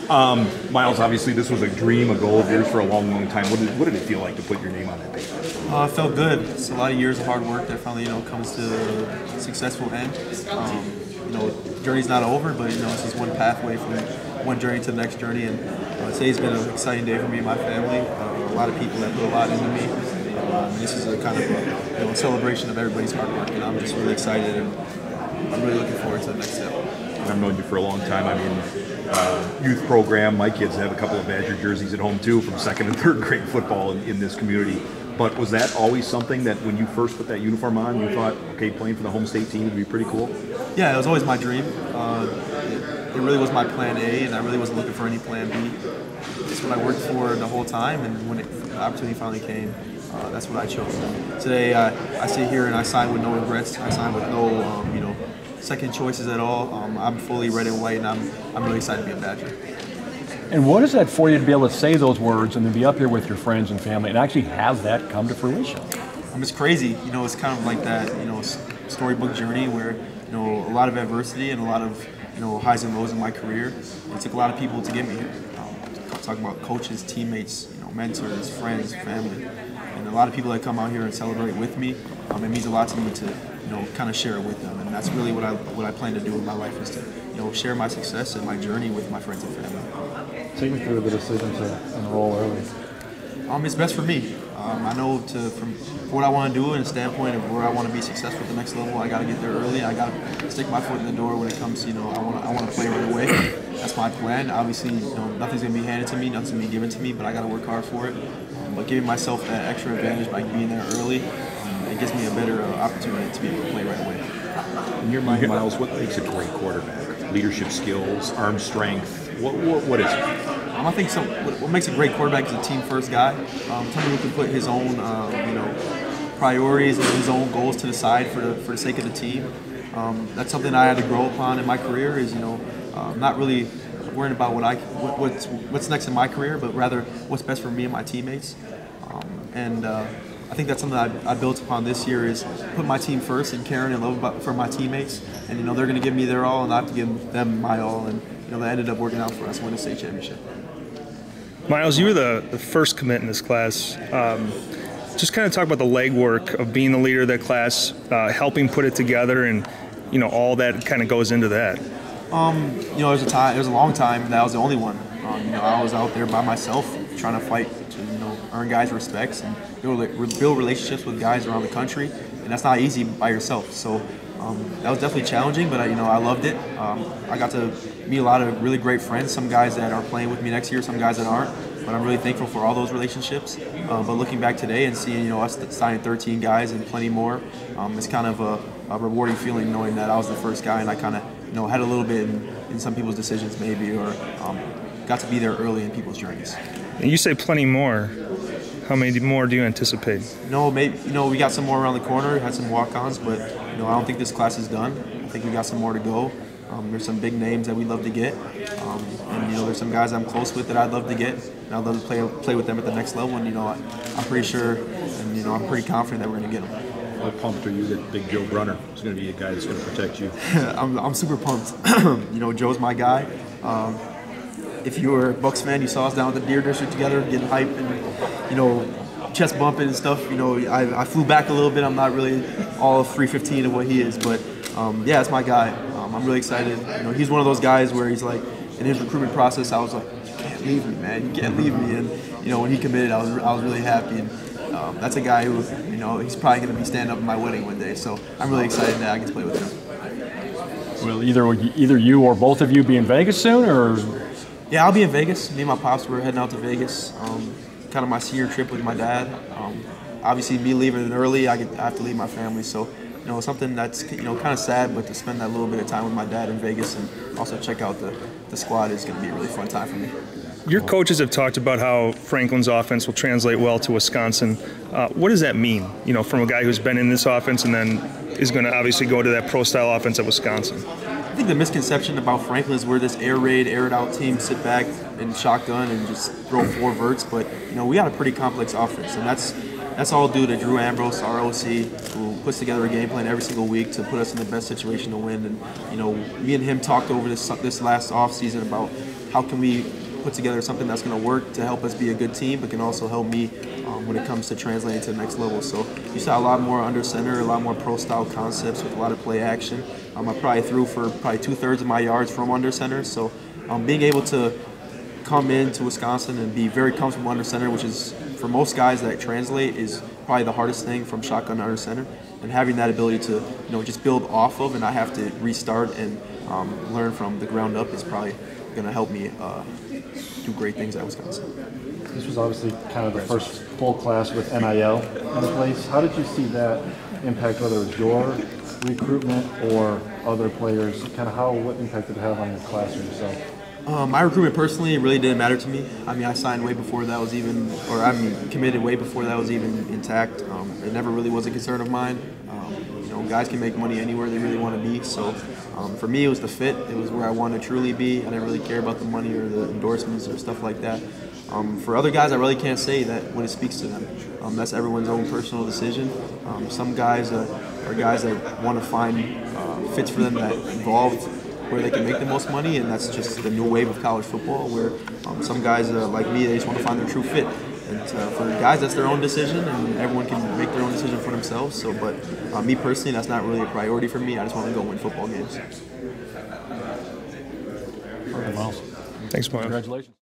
Myles, obviously this was a dream, a goal of yours for a long, long time. What did it feel like to put your name on that paper? It felt good. It's a lot of years of hard work that finally, comes to a successful end. Journey's not over, but it's just one pathway from one journey to the next journey. And today's been an exciting day for me and my family. A lot of people that put a lot into me. This is a kind of a celebration of everybody's hard work, and I'm just really excited, and I'm really looking forward to the next step. I've known you for a long time. I mean, youth program. My kids have a couple of Badger jerseys at home too, from second and third grade football in this community. But was that always something that when you first put that uniform on, you thought, okay, playing for the home state team would be pretty cool? Yeah, it was always my dream. It really was my plan A, and I really wasn't looking for any plan B. It's what I worked for the whole time, and when the opportunity finally came, that's what I chose. Today, I sit here and I sign with no regrets. I sign with no, second choices at all. I'm fully red and white, and I'm really excited to be a Badger. And what is that for you to be able to say those words and then be up here with your friends and family and actually have that come to fruition? It's crazy. It's kind of like that, storybook journey where, a lot of adversity and a lot of, highs and lows in my career. It took a lot of people to get me here. Talking about coaches, teammates, mentors, friends, family, and a lot of people that come out here and celebrate with me. It means a lot to me to, kind of share it with them, and that's really what I plan to do in my life is to, share my success and my journey with my friends and family. Take me through the decision to enroll early. It's best for me. I know from what I want to do and the standpoint of where I want to be successful at the next level, I got to get there early. I got to stick my foot in the door when it comes to, I want to play right away. That's my plan. Obviously, nothing's going to be handed to me, nothing's going to be given to me, but I got to work hard for it. But giving myself that extra advantage by being there early, it gives me a better opportunity to be able to play right away. In your mind, Myles, what makes a great quarterback? Leadership skills, arm strength, what is it? I think what makes a great quarterback is a team-first guy. Somebody who can put his own, priorities and his own goals to the side for the sake of the team. That's something I had to grow upon in my career. Is not really worrying about what's next in my career, but rather what's best for me and my teammates. I think that's something I built upon this year is put my team first and caring and love for my teammates. And they're going to give me their all, and I have to give them my all. And that ended up working out for us, winning the state championship. Myles, you were the first commit in this class. Just kind of talk about the legwork of being the leader of that class, helping put it together, and all that kind of goes into that. It was a long time that I was the only one. I was out there by myself trying to fight to earn guys' respects and build relationships with guys around the country, and that's not easy by yourself. So that was definitely challenging, but I loved it. I got to meet a lot of really great friends, some guys that are playing with me next year, some guys that aren't, but I'm really thankful for all those relationships. But looking back today and seeing us signing 13 guys and plenty more, it's kind of a rewarding feeling knowing that I was the first guy, and I kind of had a little bit in some people's decisions maybe, or got to be there early in people's journeys. And you say plenty more. How many more do you anticipate? No, maybe we got some more around the corner. Had some walk-ons, but I don't think this class is done. I think we got some more to go. There's some big names that we'd love to get, and there's some guys I'm close with that I'd love to get, and I'd love to play with them at the next level. And I'm pretty sure, and I'm pretty confident that we're going to get them. How pumped are you that Big Joe Brunner is going to be a guy that's going to protect you? I'm super pumped. Joe's my guy. If you were a Bucs fan, you saw us down at the Deer District together, getting hyped and chest bumping and stuff. I flew back a little bit. I'm not really all of 315 of what he is, but yeah, it's my guy. I'm really excited. He's one of those guys where he's like, in his recruitment process, I was like, you can't leave me, man. You can't leave me. And when he committed, I was really happy. And that's a guy who, he's probably going to be standing up at my wedding one day. So I'm really excited that I get to play with him. Will either you or both of you be in Vegas soon, or? Yeah, I'll be in Vegas. Me and my pops, we're heading out to Vegas. Kind of my senior trip with my dad. Obviously, me leaving early, I have to leave my family. So, something that's kind of sad, but to spend that little bit of time with my dad in Vegas and also check out the squad is going to be a really fun time for me. Your coaches have talked about how Franklin's offense will translate well to Wisconsin. What does that mean? From a guy who's been in this offense and then is going to obviously go to that pro-style offense at Wisconsin. I think the misconception about Franklin is we're this air raid, aired out team, sit back and shotgun and just throw 4 verts. But we got a pretty complex offense, and that's all due to Drew Ambrose, our OC, who puts together a game plan every single week to put us in the best situation to win. And me and him talked over this last off season about how can we put together something that's going to work to help us be a good team, but can also help me when it comes to translating to the next level. So you saw a lot more under center, a lot more pro-style concepts with a lot of play action. I probably threw for probably 2/3 of my yards from under center. So being able to come into Wisconsin and be very comfortable under center, which is for most guys that translate is probably the hardest thing from shotgun to under center, and having that ability to just build off of and not have to restart and learn from the ground up is probably going to help me do great things at Wisconsin. This was obviously kind of the first full class with NIL in place. How did you see that impact, whether it was your recruitment or other players? Kind of what impact did it have on your class or yourself? My recruitment personally really didn't matter to me. I mean, I signed way before that was even, or I'm committed way before that was even intact. It never really was a concern of mine. Guys can make money anywhere they really want to be. So for me, it was the fit. It was where I wanted to truly be. I didn't really care about the money or the endorsements or stuff like that. For other guys, I really can't say that when it speaks to them. That's everyone's own personal decision. Some guys are guys that want to find fits for them that involved where they can make the most money, and that's just the new wave of college football, where some guys like me, they just want to find their true fit. And for guys, that's their own decision, and everyone can make their own decision for themselves. So, but me personally, that's not really a priority for me. I just want to go win football games. Well, Thanks, Miles. congratulations.